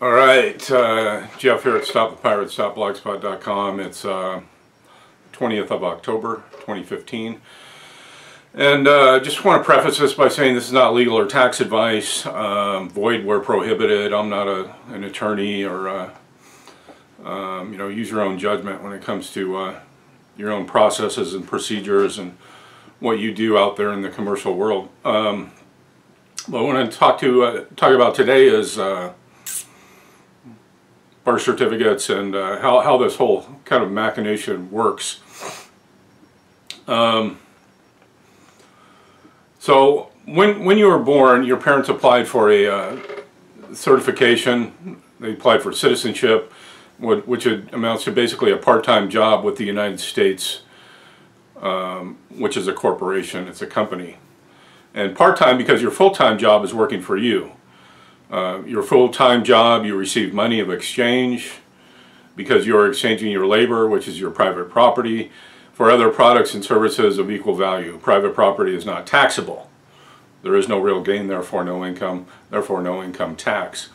All right, Jeff here at StopThePirates.blogspot.com. It's 20th of October, 2015. And just want to preface this by saying this is not legal or tax advice. Void where prohibited. I'm not an attorney, or use your own judgment when it comes to your own processes and procedures and what you do out there in the commercial world. What I want to talk about today is birth certificates and how this whole kind of machination works. So when you were born, your parents applied for a certification. They applied for citizenship, which amounts to basically a part-time job with the United States, which is a corporation. It's a company. And part-time because your full-time job is working for you. Your full-time job, you receive money of exchange because you're exchanging your labor, which is your private property, for other products and services of equal value. Private property is not taxable. There is no real gain, therefore no income tax.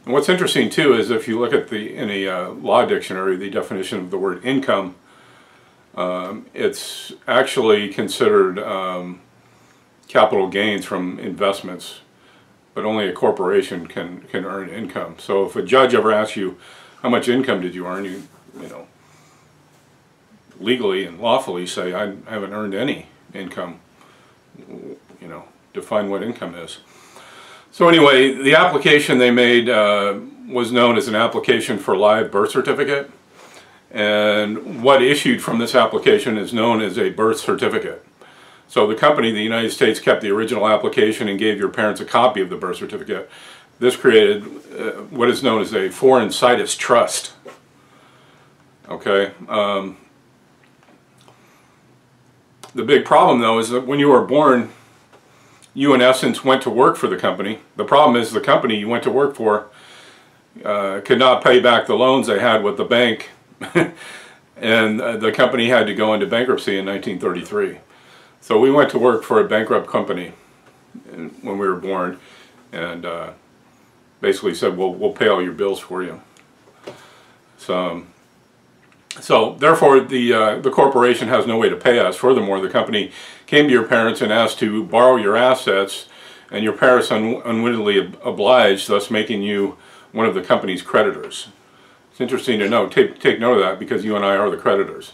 And what's interesting too is if you look at in a law dictionary, the definition of the word income, it's actually considered capital gains from investments. But only a corporation can earn income. So if a judge ever asks you, how much income did you earn, you legally and lawfully say, I haven't earned any income. Define what income is. So anyway, the application they made was known as an application for live birth certificate. And what issued from this application is known as a birth certificate. So the company, the United States, kept the original application and gave your parents a copy of the birth certificate. This created what is known as a foreign situs trust. Okay. The big problem, though, is that when you were born, you in essence went to work for the company. The problem is the company you went to work for could not pay back the loans they had with the bank, and the company had to go into bankruptcy in 1933. So we went to work for a bankrupt company when we were born, and basically said, well, we'll pay all your bills for you. So therefore the corporation has no way to pay us. Furthermore, the company came to your parents and asked to borrow your assets, and your parents unwittingly obliged, thus making you one of the company's creditors. It's interesting to note, take note of that, because you and I are the creditors.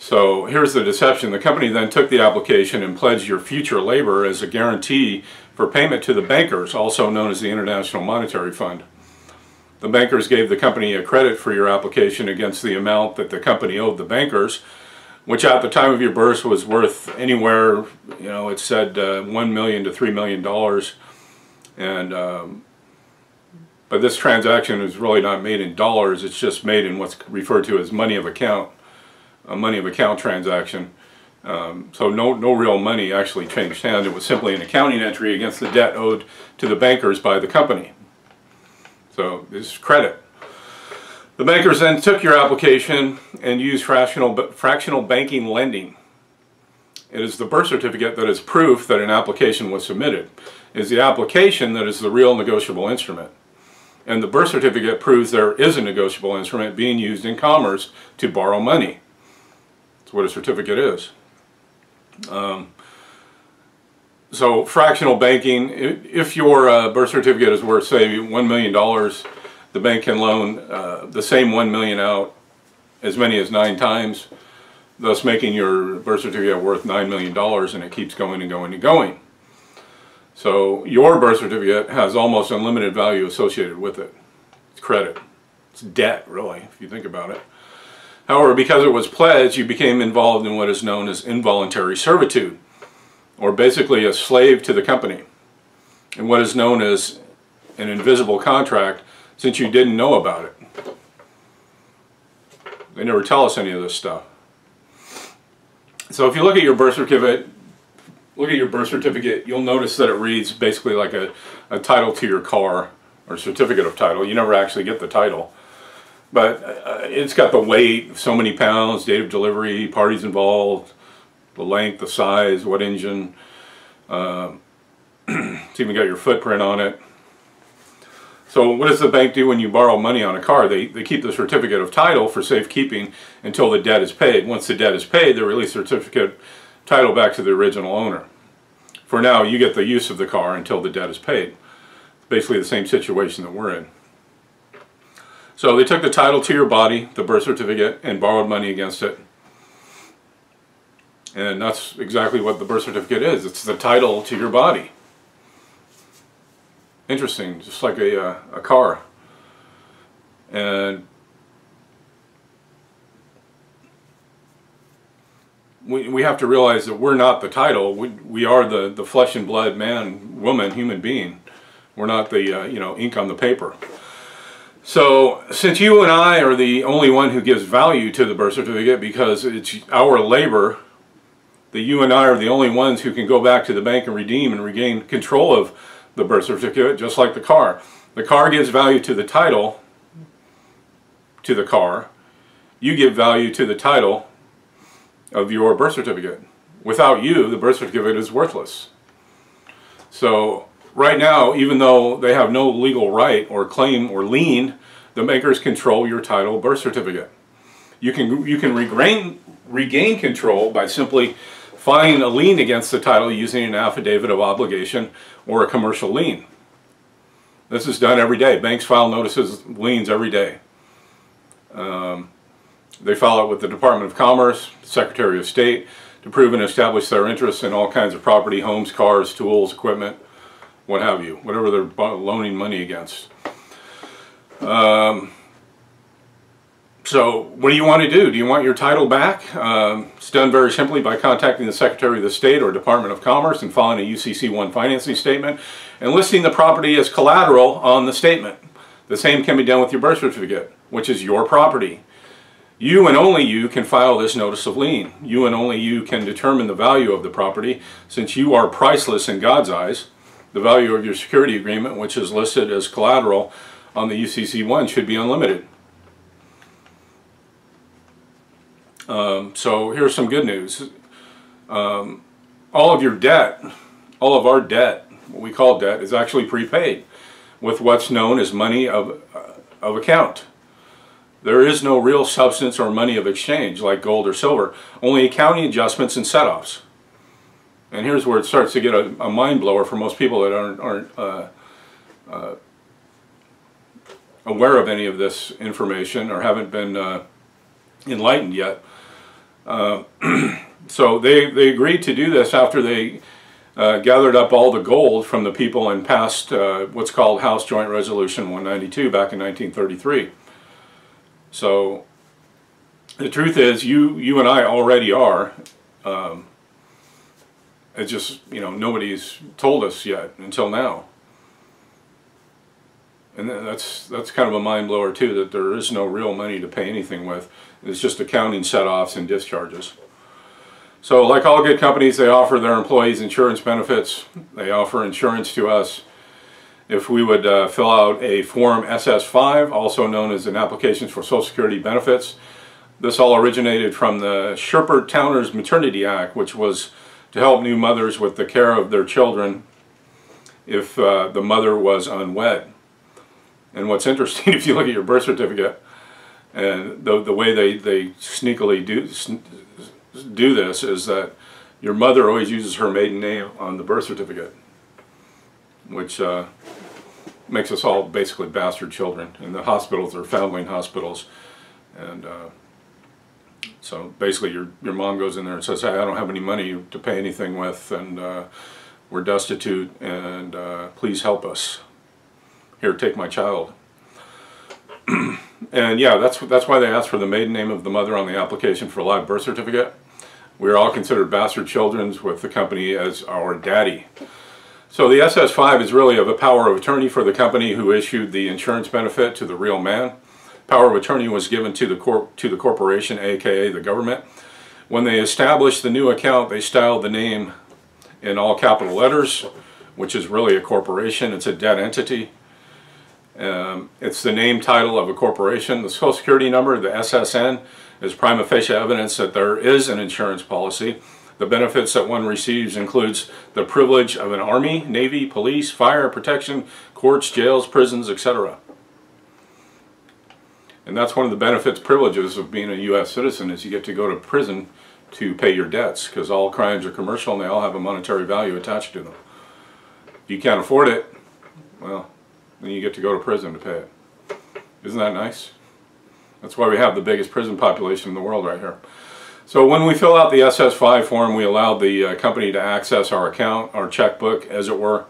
So here's the deception. The company then took the application and pledged your future labor as a guarantee for payment to the bankers, also known as the International Monetary Fund. The bankers gave the company a credit for your application against the amount that the company owed the bankers, which at the time of your birth was worth anywhere, it said $1 million to $3 million. And but this transaction is really not made in dollars. It's just made in what's referred to as money of account. A money of account transaction. So no real money actually changed hands. It was simply an accounting entry against the debt owed to the bankers by the company. So this is credit. The bankers then took your application and used fractional banking lending. It is the birth certificate that is proof that an application was submitted. It is the application that is the real negotiable instrument. And the birth certificate proves there is a negotiable instrument being used in commerce to borrow money. What a certificate is. So fractional banking, if your birth certificate is worth, say, $1 million, the bank can loan the same $1 million out as many as 9 times, thus making your birth certificate worth $9 million, and it keeps going and going and going. So your birth certificate has almost unlimited value associated with it. It's credit. It's debt, really, if you think about it. However, because it was pledged, you became involved in what is known as involuntary servitude, or basically a slave to the company, and what is known as an invisible contract, since you didn't know about it. They never tell us any of this stuff. So if you look at your birth certificate, you'll notice that it reads basically like a title to your car, or certificate of title. You never actually get the title. But it's got the weight, so many pounds, date of delivery, parties involved, the length, the size, what engine. It's even got your footprint on it. So what does the bank do when you borrow money on a car? They keep the certificate of title for safekeeping until the debt is paid. Once the debt is paid, they release the certificate of title back to the original owner. For now, you get the use of the car until the debt is paid. Basically the same situation that we're in. So they took the title to your body, the birth certificate, and borrowed money against it. And that's exactly what the birth certificate is. It's the title to your body. Interesting, just like a car. And we have to realize that we're not the title. We are the flesh and blood man, woman, human being. We're not the ink on the paper. So since you and I are the only one who gives value to the birth certificate because it's our labor, that you and I are the only ones who can go back to the bank and redeem and regain control of the birth certificate, just like the car. The car gives value to the title to the car. You give value to the title of your birth certificate. Without you, the birth certificate is worthless. So right now, even though they have no legal right or claim or lien, the makers control your title birth certificate. You can regain control by simply filing a lien against the title using an affidavit of obligation or a commercial lien. This is done every day. Banks file notices, liens every day. They file it with the Department of Commerce, Secretary of State, to prove and establish their interest in all kinds of property, homes, cars, tools, equipment, what have you, whatever they're loaning money against. So what do you want to do? Do you want your title back? It's done very simply by contacting the Secretary of the State or Department of Commerce and filing a UCC-1 financing statement and listing the property as collateral on the statement. The same can be done with your birth certificate, which is your property. You and only you can file this notice of lien. You and only you can determine the value of the property, since you are priceless in God's eyes. The value of your security agreement, which is listed as collateral on the UCC-1, should be unlimited. So here's some good news. All of your debt, all of our debt, what we call debt, is actually prepaid with what's known as money of account. There is no real substance or money of exchange like gold or silver, only accounting adjustments and set-offs. And here's where it starts to get a mind blower for most people that aren't aware of any of this information or haven't been enlightened yet. So they agreed to do this after they gathered up all the gold from the people and passed what's called House Joint Resolution 192 back in 1933. So the truth is, you and I already are. It's just, nobody's told us yet until now. And that's kind of a mind blower too, that there is no real money to pay anything with. It's just accounting set-offs and discharges. So like all good companies, they offer their employees insurance benefits. They offer insurance to us if we would fill out a Form SS5, also known as an application for Social Security benefits. This all originated from the Shepherd-Towner's Maternity Act, which was to help new mothers with the care of their children if the mother was unwed. And what's interesting, if you look at your birth certificate, and the way they sneakily do this is that your mother always uses her maiden name on the birth certificate, which makes us all basically bastard children. And the hospitals are foundling hospitals, and so basically your mom goes in there and says, hey, I don't have any money to pay anything with, and we're destitute, and please help us. Here, take my child. And yeah, that's why they ask for the maiden name of the mother on the application for a live birth certificate. We are all considered bastard children with the company as our daddy. So the SS5 is really of a power of attorney for the company who issued the insurance benefit to the real man. Power of attorney was given to the corporation, aka the government. When they established the new account, they styled the name in all capital letters, which is really a corporation. It's a dead entity. It's the name title of a corporation. The Social Security number, the SSN, is prima facie evidence that there is an insurance policy. The benefits that one receives includes the privilege of an army, navy, police, fire protection, courts, jails, prisons, etc. And that's one of the benefits, privileges of being a U.S. citizen, is you get to go to prison to pay your debts, because all crimes are commercial and they all have a monetary value attached to them. If you can't afford it, well, then you get to go to prison to pay it. Isn't that nice? That's why we have the biggest prison population in the world right here. So when we fill out the SS5 form, we allowed the company to access our account, our checkbook, as it were,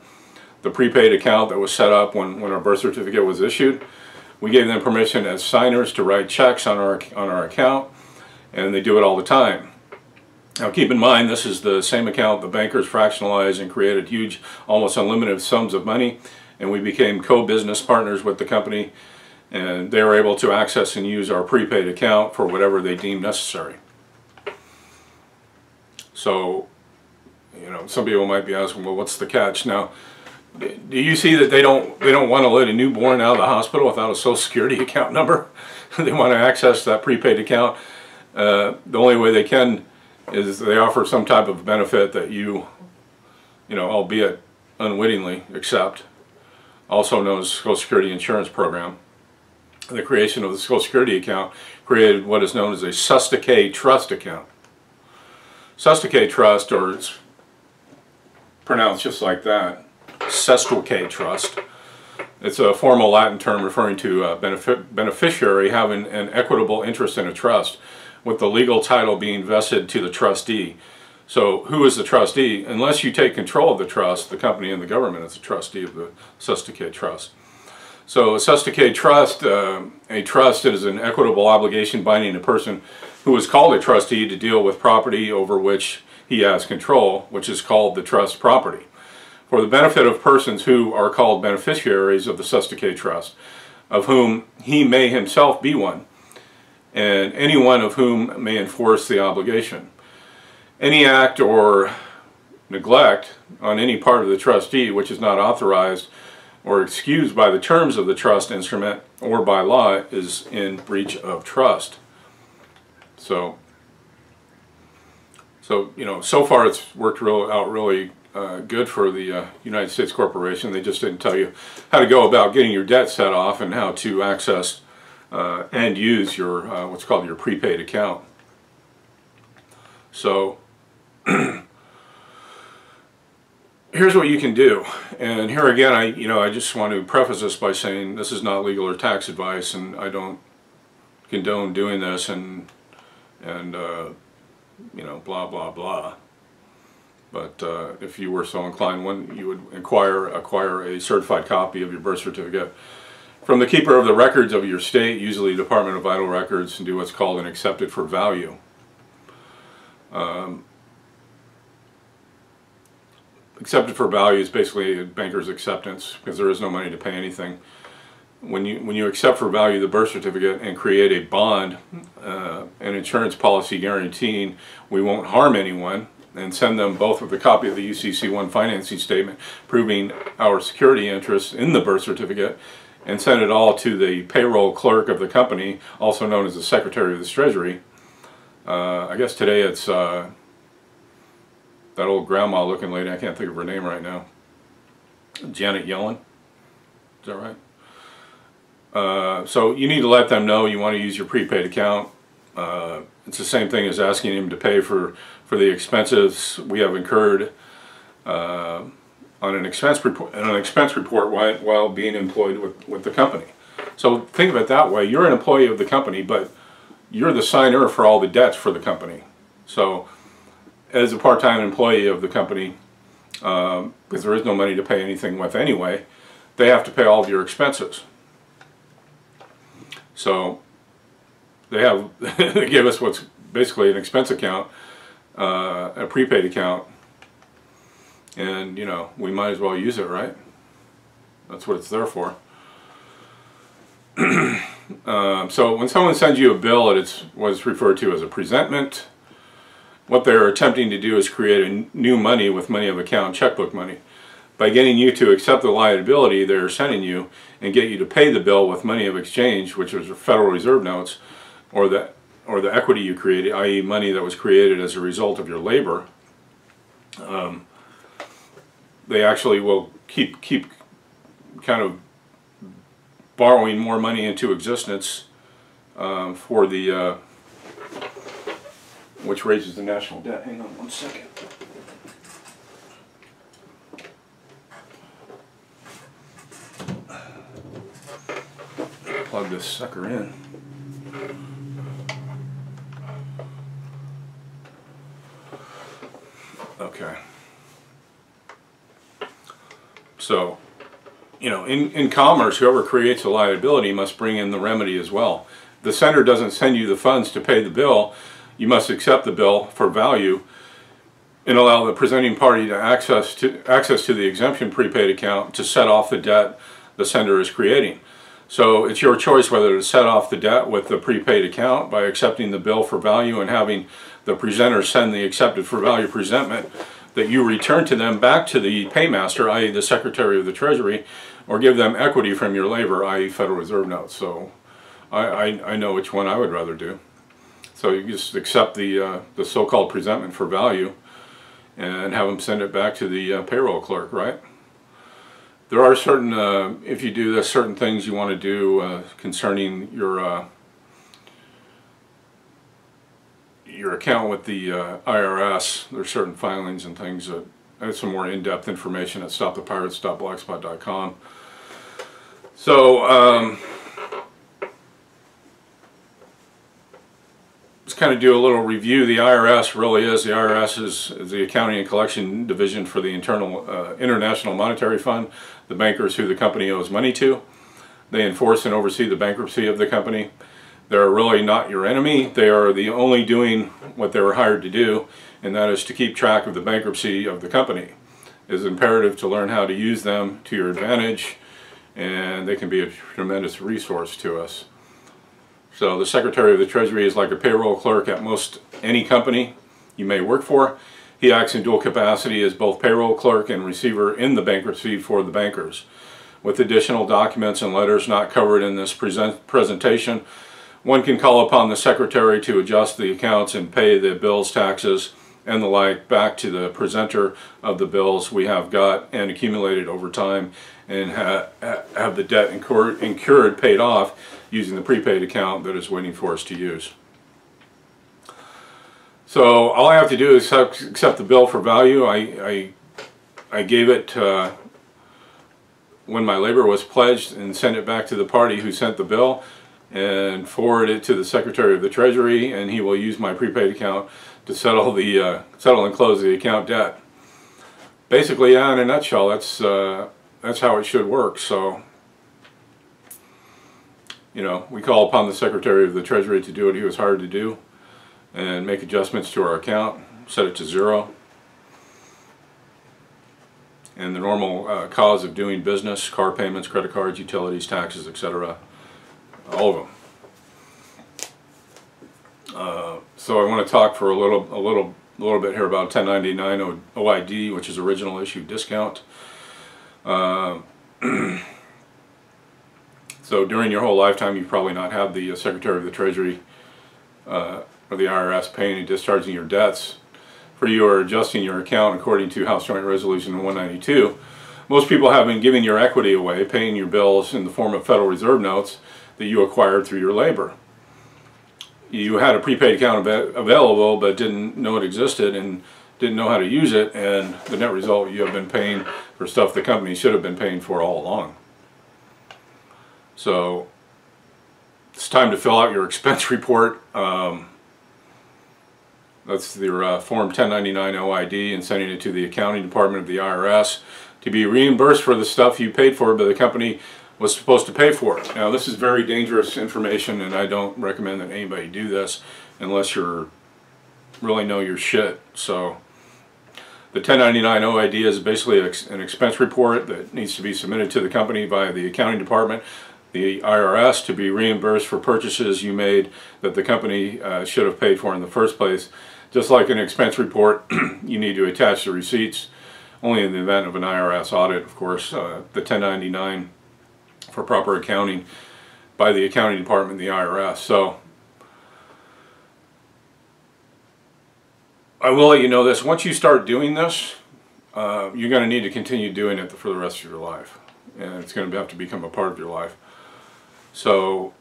the prepaid account that was set up when our birth certificate was issued. We gave them permission as signers to write checks on our account, and they do it all the time. Now keep in mind, this is the same account the bankers fractionalized and created huge, almost unlimited sums of money, and we became co-business partners with the company, and they were able to access and use our prepaid account for whatever they deemed necessary. So, you know, some people might be asking, well, what's the catch? Now, do you see that they don't want to let a newborn out of the hospital without a Social Security account number? They want to access that prepaid account. The only way they can is they offer some type of benefit that you know, albeit unwittingly, accept, also known as Social Security Insurance Program. The creation of the Social Security account created what is known as a Sustake Trust account. Sustake Trust, or it's pronounced just like that, Sustake Trust. It's a formal Latin term referring to a beneficiary having an equitable interest in a trust, with the legal title being vested to the trustee. So who is the trustee? Unless you take control of the trust, the company and the government is the trustee of the Sustake Trust. So a Sustake Trust, a trust is an equitable obligation binding a person who is called a trustee to deal with property over which he has control, which is called the trust property, for the benefit of persons who are called beneficiaries of the Sustake Trust, of whom he may himself be one, and anyone of whom may enforce the obligation. Any act or neglect on any part of the trustee which is not authorized or excused by the terms of the trust instrument or by law is in breach of trust. So you know, so far it's worked out really good for the United States Corporation. They just didn't tell you how to go about getting your debt set off and how to access and use your what's called your prepaid account. So here's what you can do, and here again, I just want to preface this by saying this is not legal or tax advice, and I don't condone doing this, and you know, blah blah blah. But if you were so inclined, you would acquire a certified copy of your birth certificate from the keeper of the records of your state, usually the Department of Vital Records, and do what's called an accepted for value. Accepted for value is basically a banker's acceptance, because there is no money to pay anything. When you accept for value the birth certificate and create a bond, an insurance policy guaranteeing we won't harm anyone, and send them both with a copy of the UCC-1 financing statement proving our security interest in the birth certificate, and send it all to the payroll clerk of the company, also known as the Secretary of the Treasury. I guess today it's that old grandma looking lady, I can't think of her name right now. Janet Yellen, is that right? So you need to let them know you want to use your prepaid account. It's the same thing as asking him to pay for the expenses we have incurred on an expense report while being employed with the company. So think of it that way. You're an employee of the company, but you're the signer for all the debts for the company. So as a part-time employee of the company, because there is no money to pay anything with anyway, they have to pay all of your expenses. So they give us what's basically an expense account, a prepaid account, and you know, we might as well use it, right? That's what it's there for. So when someone sends you a bill, it's what's referred to as a presentment. What they're attempting to do is create a new money with money of account, checkbook money. By getting you to accept the liability they're sending you and get you to pay the bill with money of exchange, which is Federal Reserve notes, or the equity you created, i.e. money that was created as a result of your labor, They actually will keep kind of borrowing more money into existence for the which raises the national debt. Hang on one second. Plug this sucker in. Okay. So, you know, in commerce, whoever creates a liability must bring in the remedy as well. The sender doesn't send you the funds to pay the bill. You must accept the bill for value and allow the presenting party to access to the exemption prepaid account to set off the debt the sender is creating. So it's your choice whether to set off the debt with the prepaid account by accepting the bill for value and having the presenter send the accepted for value presentment that you return to them back to the paymaster, i.e. the Secretary of the Treasury, or give them equity from your labor, i.e. Federal Reserve notes. So I know which one I would rather do. So you just accept the so-called presentment for value and have them send it back to the payroll clerk, right? There are certain, if you do this, certain things you want to do concerning your account with the IRS. There's certain filings and things that have some more in-depth information at stopthepirates.blogspot.com. So let's kind of do a little review. The IRS really is, the IRS is the Accounting and Collection Division for the International Monetary Fund, the bankers who the company owes money to. They enforce and oversee the bankruptcy of the company. They're really not your enemy. They are the only doing what they were hired to do, and that is to keep track of the bankruptcy of the company. It is imperative to learn how to use them to your advantage, and they can be a tremendous resource to us. So the Secretary of the Treasury is like a payroll clerk at most any company you may work for. He acts in dual capacity as both payroll clerk and receiver in the bankruptcy for the bankers. With additional documents and letters not covered in this presentation, one can call upon the Secretary to adjust the accounts and pay the bills, taxes, and the like back to the presenter of the bills we have got and accumulated over time, and have the debt incurred paid off using the prepaid account that is waiting for us to use. So all I have to do is accept the bill for value. I gave it when my labor was pledged and send it back to the party who sent the bill and forward it to the Secretary of the Treasury, and he will use my prepaid account to settle and close the account debt. Basically, yeah, in a nutshell, that's how it should work. So, you know, we call upon the Secretary of the Treasury to do what he was hired to do and make adjustments to our account, set it to 0. And the normal cause of doing business, car payments, credit cards, utilities, taxes, etc. All of them. So I want to talk for a little bit here about 1099 OID, which is original issue discount. So during your whole lifetime, you've probably not had the Secretary of the Treasury or the IRS paying and discharging your debts for you or adjusting your account according to House Joint Resolution 192. Most people have been giving your equity away, paying your bills in the form of Federal Reserve notes that you acquired through your labor. You had a prepaid account available but didn't know it existed and didn't know how to use it, and the net result, you have been paying for stuff the company should have been paying for all along. So it's time to fill out your expense report. That's your Form 1099 OID, and sending it to the accounting department of the IRS to be reimbursed for the stuff you paid for but the company was supposed to pay for it. Now, this is very dangerous information, and I don't recommend that anybody do this unless you really know your shit. So the 1099 OID is basically an expense report that needs to be submitted to the company by the accounting department, the IRS, to be reimbursed for purchases you made that the company should have paid for in the first place. Just like an expense report, you need to attach the receipts, only in the event of an IRS audit, of course. The 1099 for proper accounting by the accounting department, the IRS. So I will let you know this. Once you start doing this, you're going to need to continue doing it for the rest of your life. And it's going to have to become a part of your life. So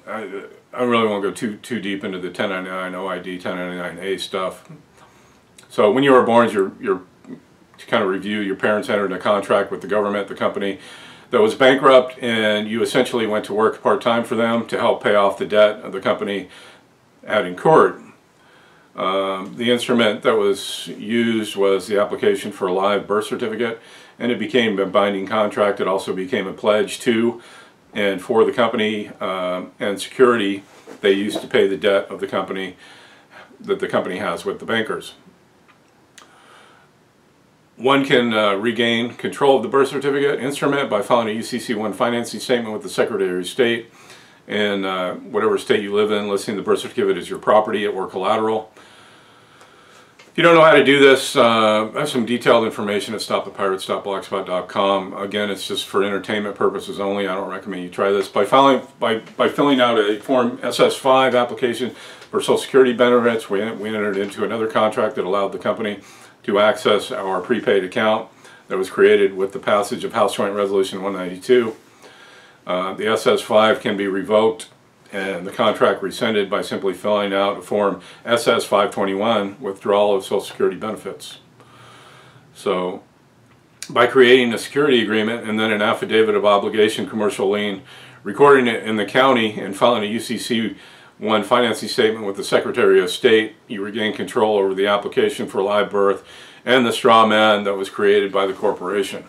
I really won't go too deep into the 1099 OID, 1099A stuff. So when you were born, to kind of review, your parents entered a contract with the government, the company that was bankrupt, and you essentially went to work part-time for them to help pay off the debt of the company had incurred. The instrument that was used was the application for a live birth certificate, and it became a binding contract. It also became a pledge to and for the company, and security they used to pay the debt of the company that the company has with the bankers. One can regain control of the birth certificate instrument by filing a UCC-1 financing statement with the Secretary of State in whatever state you live in, listing the birth certificate as your property or collateral. If you don't know how to do this, I have some detailed information at stopthepirates.blogspot.com. Again, it's just for entertainment purposes only. I don't recommend you try this. By filling out a Form SS5 application for Social Security benefits, we entered into another contract that allowed the company to access our prepaid account that was created with the passage of House Joint Resolution 192. The SS5 can be revoked and the contract rescinded by simply filling out a Form SS521, withdrawal of Social Security benefits. So by creating a security agreement and then an affidavit of obligation, commercial lien, recording it in the county, and filing a UCC-1 financing statement with the Secretary of State, you regain control over the application for live birth and the straw man that was created by the corporation.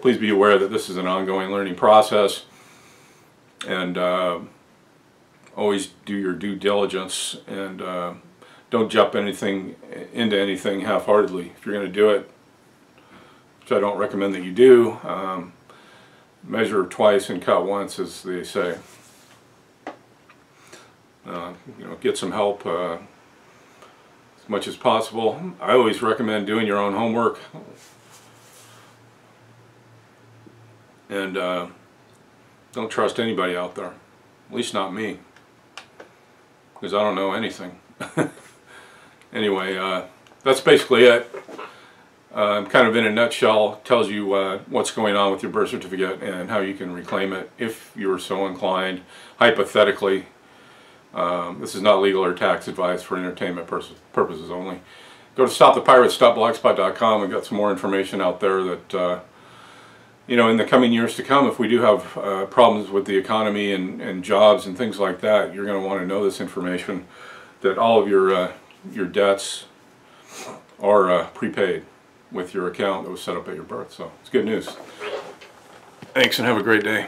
Please be aware that this is an ongoing learning process, and always do your due diligence, and don't jump into anything half-heartedly. If you're going to do it, which I don't recommend that you do, measure twice and cut once, as they say. Get some help as much as possible. I always recommend doing your own homework, and don't trust anybody out there, at least not me, because I don't know anything. Anyway, that's basically it. Kind of in a nutshell, tells you what's going on with your birth certificate and how you can reclaim it if you're so inclined, hypothetically. This is not legal or tax advice, for entertainment purposes only. Go to stopthepirates.blogspot.com. We've got some more information out there that, in the coming years to come, if we do have problems with the economy and jobs and things like that, you're going to want to know this information, that all of your debts are prepaid with your account that was set up at your birth. So it's good news. Thanks, and have a great day.